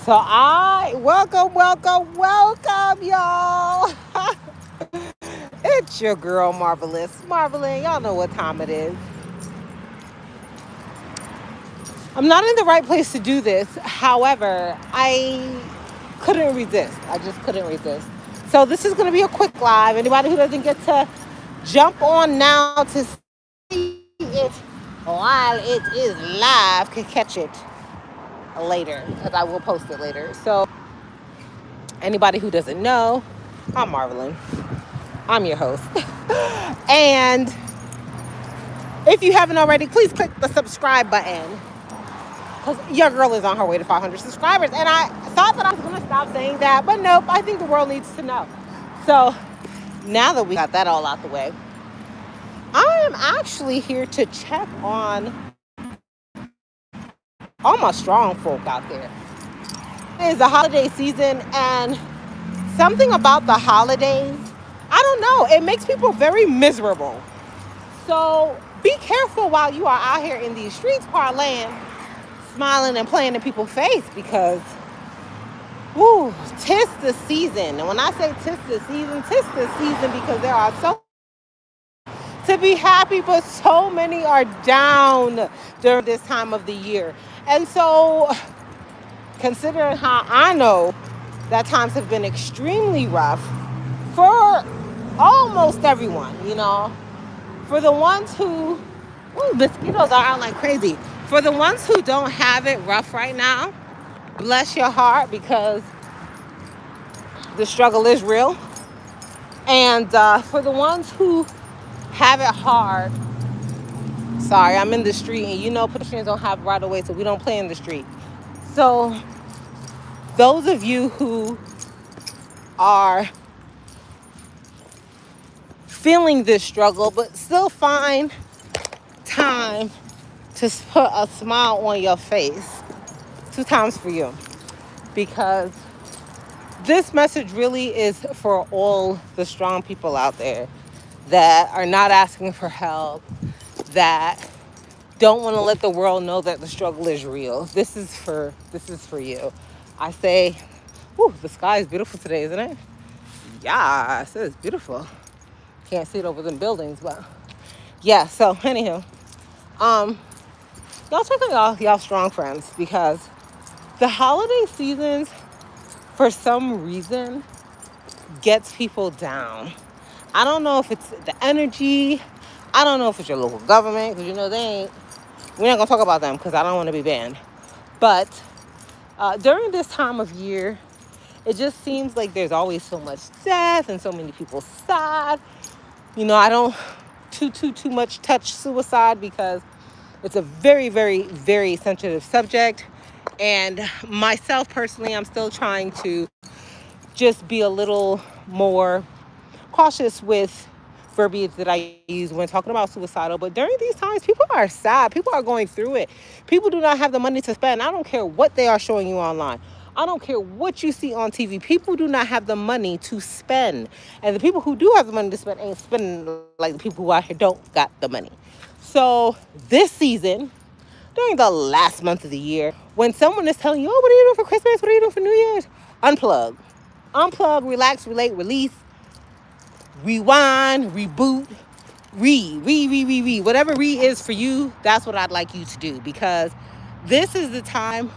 Welcome, y'all. It's your girl, Marvalous Marvalyn. Y'all know what time it is. I'm not in the right place to do this. However, I couldn't resist. I just couldn't resist. So this is going to be a quick live. Anybody who doesn't get to jump on now to see it while it is live can catch it later, because I will post it later. So anybody who doesn't know, I'm Marvalyn. I'm your host. And if you haven't already, please click the subscribe button, because your girl is on her way to 500 subscribers. And I thought that I was going to stop saying that, but nope, I think the world needs to know. So now that we got that all out the way, I am actually here to check on all my strong folk out there. It is the holiday season, and something about the holidays, I don't know, it makes people very miserable. So be careful while you are out here in these streets parlaying, smiling and playing in people's face, because woo, tis the season. And when I say tis the season because there are so to be happy, but so many are down during this time of the year. And so, considering how I know that times have been extremely rough for almost everyone, for the ones who, mosquitoes are out like crazy. For the ones who don't have it rough right now, bless your heart, because the struggle is real. And for the ones who have it hard, sorry, I'm in the street, and pedestrians don't have right of way, so we don't play in the street. So those of you who are feeling this struggle but still find time to put a smile on your face, 2 times for you, because this message really is for all the strong people out there that are not asking for help, that don't want to let the world know that the struggle is real. This is for you. I say, the sky is beautiful today, isn't it? Yes, it's beautiful. Can't see it over them buildings, but yeah. So anywho, y'all check on y'all strong friends, because the holiday seasons, for some reason, gets people down. I don't know if it's the energy. I don't know if it's your local government, because we're not gonna talk about them because I don't want to be banned. But during this time of year, it just seems like there's always so much death and so many people sad. I don't too much touch suicide, because it's a very, very, very sensitive subject. And myself personally, I'm still trying to just be a little more cautious with verbiage that I use when talking about suicidal. But during these times, people are sad. People are going through it. People do not have the money to spend. I don't care what they are showing you online. I don't care what you see on TV. People do not have the money to spend. And the people who do have the money to spend ain't spending like the people who out here don't got the money. So this season, during the last month of the year, when someone is telling you, what are you doing for Christmas? What are you doing for New Year's? Unplug. Unplug, relax, relate, release, rewind, reboot, whatever is for you. That's what I'd like you to do, because this is the time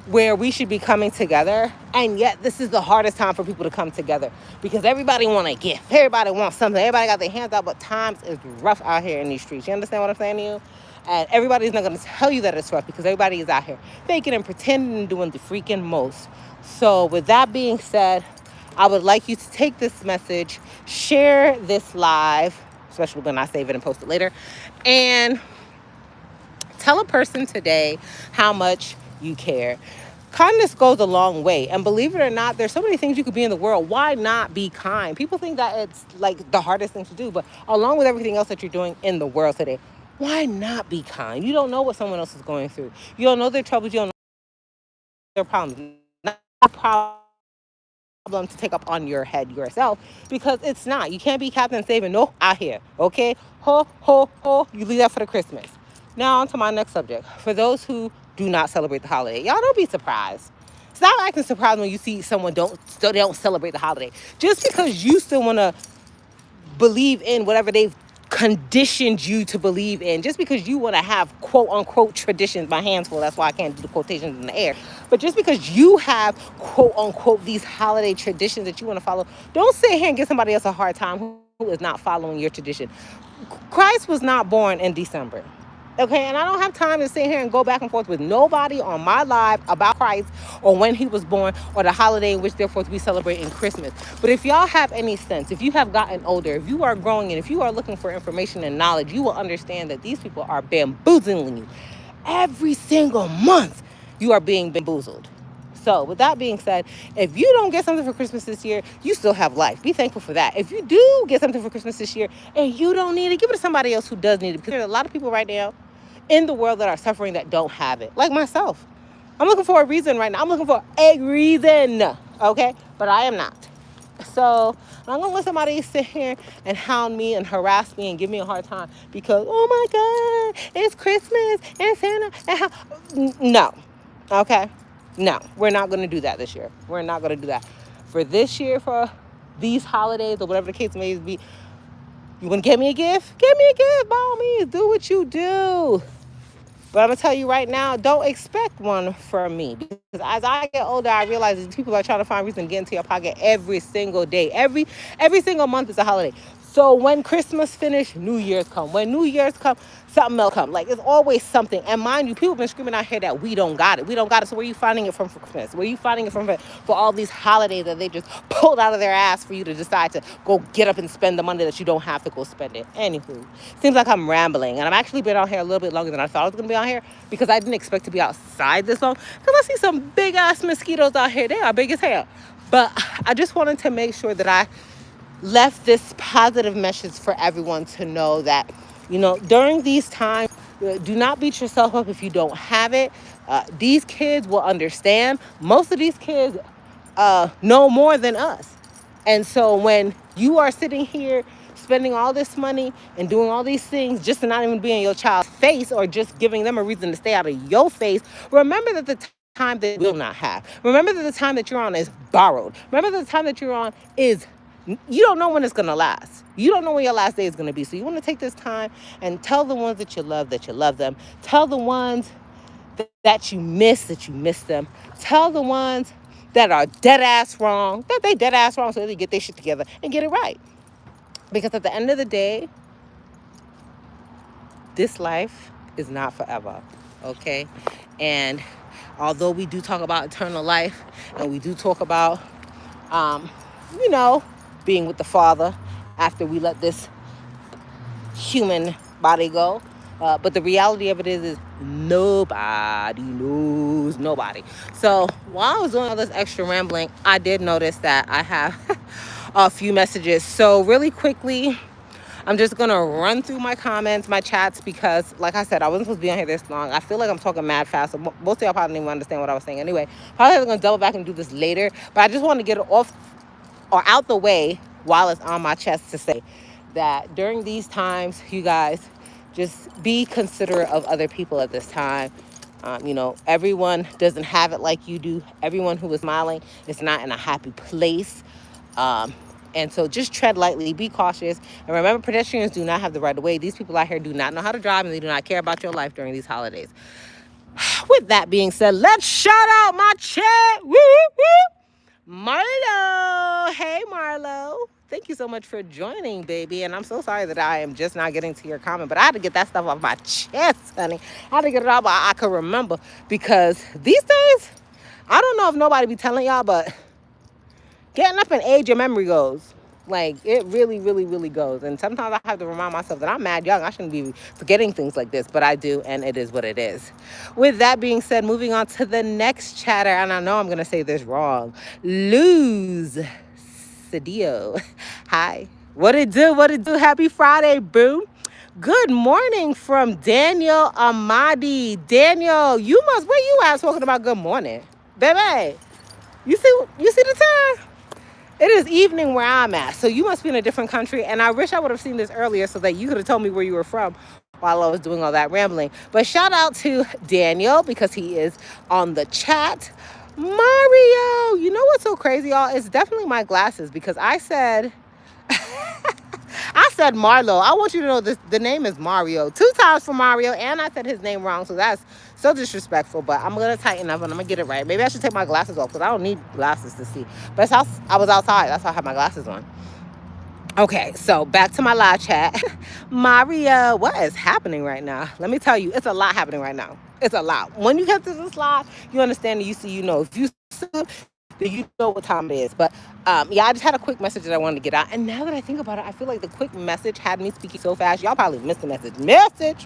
where we should be coming together, and yet this is the hardest time for people to come together, because everybody want a gift, everybody wants something, everybody got their hands out, but times is rough out here in these streets. You understand what I'm saying to you? And everybody's not going to tell you that it's rough, because everybody is out here faking and pretending and doing the freaking most. So with that being said, I would like you to take this message, share this live, especially when I save it and post it later, and tell a person today how much you care. Kindness goes a long way. And believe it or not, there's so many things you could be in the world. Why not be kind? People think that it's like the hardest thing to do, but along with everything else that you're doing in the world today, why not be kind? You don't know what someone else is going through. You don't know their troubles. You don't know their problems. Not a problem to take up on your head yourself, because it's not. You can't be Captain Saving no out here. Okay? Ho, ho, ho. You leave that for the Christmas. Now on to my next subject. For those who do not celebrate the holiday, y'all don't be surprised. Stop acting surprised when you see someone they don't celebrate the holiday. Just because you still want to believe in whatever they've conditioned you to believe in, just because you want to have quote unquote traditions, my hands full, that's why I can't do the quotations in the air, but just because you have quote unquote these holiday traditions that you want to follow, don't sit here and give somebody else a hard time who is not following your tradition. Christ was not born in December. Okay, and I don't have time to sit here and go back and forth with nobody on my live about Christ or when he was born or the holiday in which therefore we celebrate in Christmas. But if y'all have any sense, if you have gotten older, if you are growing and if you are looking for information and knowledge, you will understand that these people are bamboozling you. Every single month, you are being bamboozled. So with that being said, if you don't get something for Christmas this year, you still have life. Be thankful for that. If you do get something for Christmas this year and you don't need it, give it to somebody else who does need it. Because there's a lot of people right now in the world that are suffering that don't have it. Like myself. I'm looking for a reason right now. I'm looking for a reason. Okay? But I am not. So I'm going to let somebody sit here and hound me and harass me and give me a hard time because, oh my God, it's Christmas and Santa. No. Okay? No, we're not going to do that this year. We're not going to do that. For this year, for these holidays or whatever the case may be, you want to get me a gift? Get me a gift, by all means. Do what you do. But I'm going to tell you right now, don't expect one from me. Because as I get older, I realize that people are trying to find reason to get into your pocket every single day. Every single month is a holiday. So when Christmas finish, New Year's come. When New Year's come, something else come. Like, it's always something. And mind you, people have been screaming out here that we don't got it. We don't got it. So where are you finding it from for Christmas? Where are you finding it from for all these holidays that they just pulled out of their ass for you to decide to go get up and spend the money that you don't have to go spend it? Anywho, seems like I'm rambling. And I've actually been out here a little bit longer than I thought I was going to be out here because I didn't expect to be outside this long. Because I see some big-ass mosquitoes out here. They are big as hell. But I just wanted to make sure that I left this positive message for everyone to know that, during these times, do not beat yourself up if you don't have it. These kids will understand. Most of these kids know more than us. And so when you are sitting here spending all this money and doing all these things just to not even be in your child's face or just giving them a reason to stay out of your face, remember that the time that you will not have. Remember that the time that you're on is borrowed. Remember that the time that you're on is, you don't know when it's going to last. You don't know when your last day is going to be. So you want to take this time and tell the ones that you love them. Tell the ones that you miss them. Tell the ones that are dead ass wrong, that they dead ass wrong, so they get their shit together and get it right. Because at the end of the day, this life is not forever, okay? And although we do talk about eternal life and we do talk about, being with the Father after we let this human body go. But the reality of it is nobody knows nobody. So while I was doing all this extra rambling, I did notice that I have a few messages. So really quickly, I'm just going to run through my comments, my chats, because like I said, I wasn't supposed to be on here this long. I feel like I'm talking mad fast. So most of y'all probably didn't even understand what I was saying. Anyway, probably going to double back and do this later. But I just want to get it off or out the way while it's on my chest to say that during these times, you guys, just be considerate of other people at this time. Everyone doesn't have it like you do. Everyone who is smiling is not in a happy place. And so just tread lightly, be cautious. And remember, pedestrians do not have the right of way. These people out here do not know how to drive, and they do not care about your life during these holidays. With that being said, let's shout out my chat. Woo, woo. Marlo. Hey, Marlo. Thank you so much for joining, baby. And I'm so sorry that I am just not getting to your comment, but I had to get that stuff off my chest, honey. I had to get it out, but I could remember, because these days, I don't know if nobody be telling y'all, but getting up in age, your memory goes. Like, it really, really, really goes. And sometimes I have to remind myself that I'm mad young. I shouldn't be forgetting things like this, but I do, and it is what it is. With that being said, moving on to the next chatter, and I know I'm going to say this wrong. Luz Cedio. Hi. What it do? Happy Friday, boo. Good morning from Daniel Amadi. Daniel, where you at talking about good morning? Baby, you see the time? It is evening where I'm at, so you must be in a different country, and I wish I would have seen this earlier so that you could have told me where you were from while I was doing all that rambling. But shout out to Daniel, because he is on the chat. Mario. You know what's so crazy, y'all? It's definitely my glasses because I said Marlo. I want you to know this. The name is Mario. 2 times for Mario, and I said his name wrong, so that's so disrespectful. But I'm gonna tighten up and I'm gonna get it right. Maybe I should take my glasses off because I don't need glasses to see. But I was outside. That's why I had my glasses on. Okay, so back to my live chat. Maria, what is happening right now? Let me tell you, it's a lot happening right now. It's a lot. When you get to this live, you understand and you see, you know. If you sub, then you know what time it is. But yeah, I just had a quick message that I wanted to get out. And now that I think about it, I feel like the quick message had me speaking so fast. Y'all probably missed the message.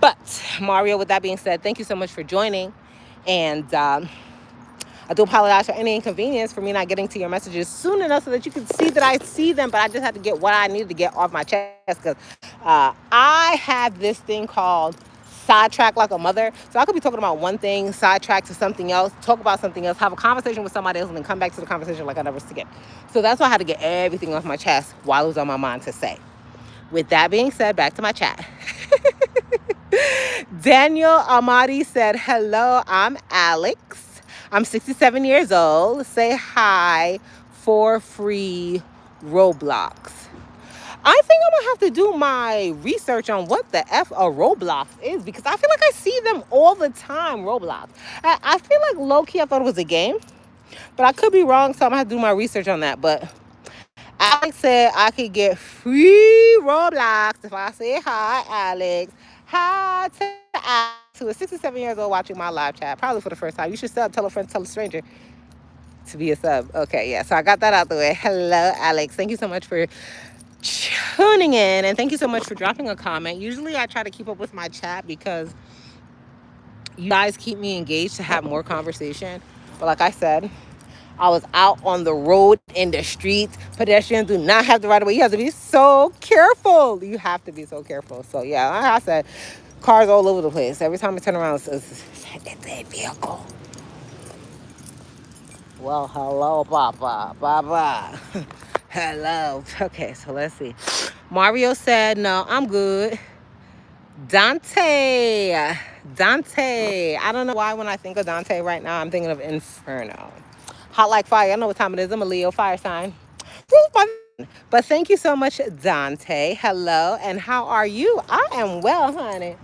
But Mario, with that being said, thank you so much for joining. And I do apologize for any inconvenience for me not getting to your messages soon enough so that you can see that I see them, but I just had to get what I needed to get off my chest because I have this thing called sidetrack like a mother. So I could be talking about one thing, sidetrack to something else, talk about something else, have a conversation with somebody else, and then come back to the conversation like I never skipped. So that's why I had to get everything off my chest while it was on my mind to say. With that being said, back to my chat. Daniel Amadi said, hello, I'm Alex. I'm 67 years old. Say hi for free Roblox. I think I'm gonna have to do my research on what the F a Roblox is because I feel like I see them all the time, Roblox. I feel like low-key I thought it was a game, but I could be wrong, so I'm gonna have to do my research on that. But Alex said I could get free Roblox if I say hi, Alex. Hi to Alex, who is 67 years old watching my live chat, probably for the first time. You should sub, tell a friend, tell a stranger to be a sub. Okay, yeah, so I got that out the way. Hello, Alex. Thank you so much for tuning in, and thank you so much for dropping a comment. Usually I try to keep up with my chat because you guys keep me engaged to have more conversation. But like I said, I was out on the road in the streets. Pedestrians do not have the right of way. You have to be so careful. You have to be so careful. So yeah, like I said, cars all over the place. Every time I turn around, it's a vehicle. Well, hello, Papa. Papa. Hello. Okay, so let's see. Mario said, no, I'm good. Dante. I don't know why when I think of Dante right now, I'm thinking of Inferno. Hot like fire. I know what time it is. I'm a Leo fire sign. But thank you so much, Dante. Hello, and how are you? I am well, honey.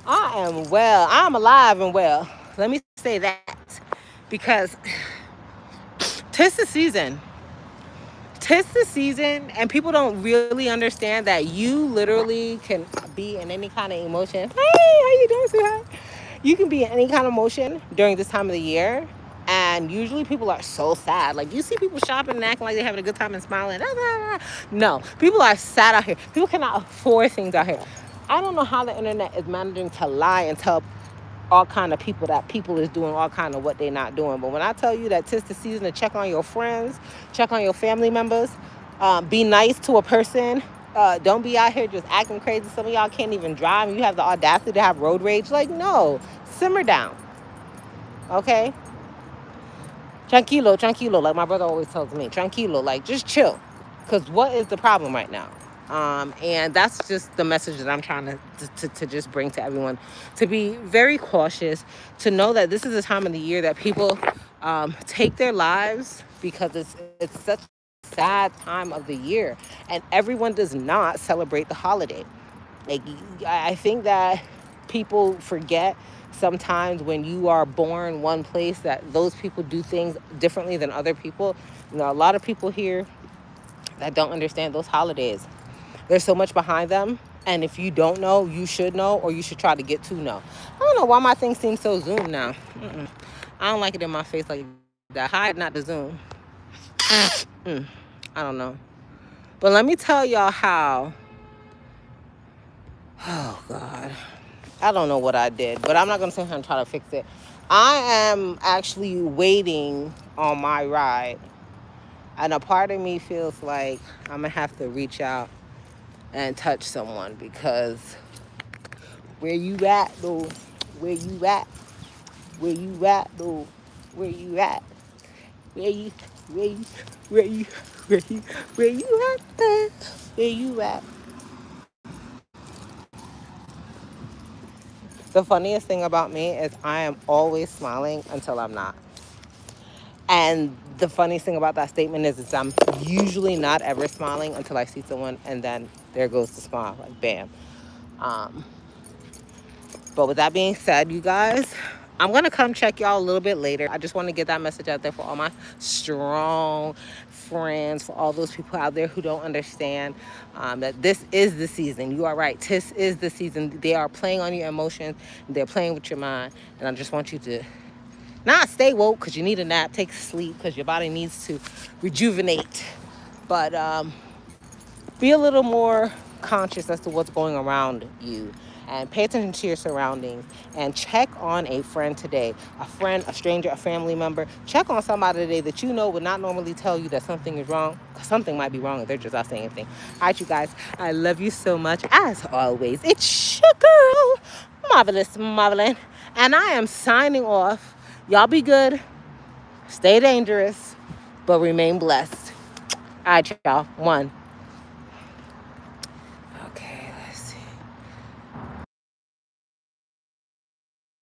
I am well. I'm alive and well. Let me say that because 'tis the season. 'Tis the season, and people don't really understand that you literally can be in any kind of emotion. Hey, how you doing, sweetheart? You can be in any kind of emotion during this time of the year. And usually people are so sad. Like, you see people shopping and acting like they're having a good time and smiling. No, people are sad out here. People cannot afford things out here. I don't know how the internet is managing to lie and tell all kind of people that people is doing all kind of what they're not doing. But when I tell you that 'tis the season to check on your friends, check on your family members, be nice to a person. Don't be out here just acting crazy. Some of y'all can't even drive and you have the audacity to have road rage. Like, no, simmer down. Okay? Tranquilo, like my brother always tells me. Tranquilo, like just chill. Because what is the problem right now? And that's just the message that I'm trying to just bring to everyone. To be very cautious, to know that this is a time of the year that people take their lives because it's such a sad time of the year. And everyone does not celebrate the holiday. Like, I think that people forget sometimes when you are born one place that those people do things differently than other people. You know, a lot of people here that don't understand those holidays. There's so much behind them. And if you don't know, you should know, or you should try to get to know. I don't know why my thing seems so zoomed now. I don't like it in my face like that. Hide, not the zoom. I don't know. But let me tell y'all how. Oh, God. I don't know what I did, but I'm not going to sit here and try to fix it. I am actually waiting on my ride. And a part of me feels like I'm going to have to reach out and touch someone because where you at, though? Where you at? Where you at, though? Where you at? Where you at? Where you at, there? Where you at? The funniest thing about me is I am always smiling until I'm not. And the funniest thing about that statement is I'm usually not ever smiling until I see someone, and then there goes the smile, like bam. Um, but with that being said, you guys, I'm going to come check y'all a little bit later. I just want to get that message out there for all my strong friends, for all those people out there who don't understand that this is the season. You are right. This is the season. They are playing on your emotions. They're playing with your mind. And I just want you to not stay woke because you need a nap, take sleep because your body needs to rejuvenate. But be a little more conscious as to what's going around you, and pay attention to your surroundings, and check on a friend today. A friend, a stranger, a family member. Check on somebody today that you know would not normally tell you that something is wrong. Something might be wrong if they're just not saying anything. All right, you guys, I love you so much. As always, it's your girl, Marvalous Marvalyn, and I am signing off. Y'all be good, stay dangerous, but remain blessed. All right, y'all. 1,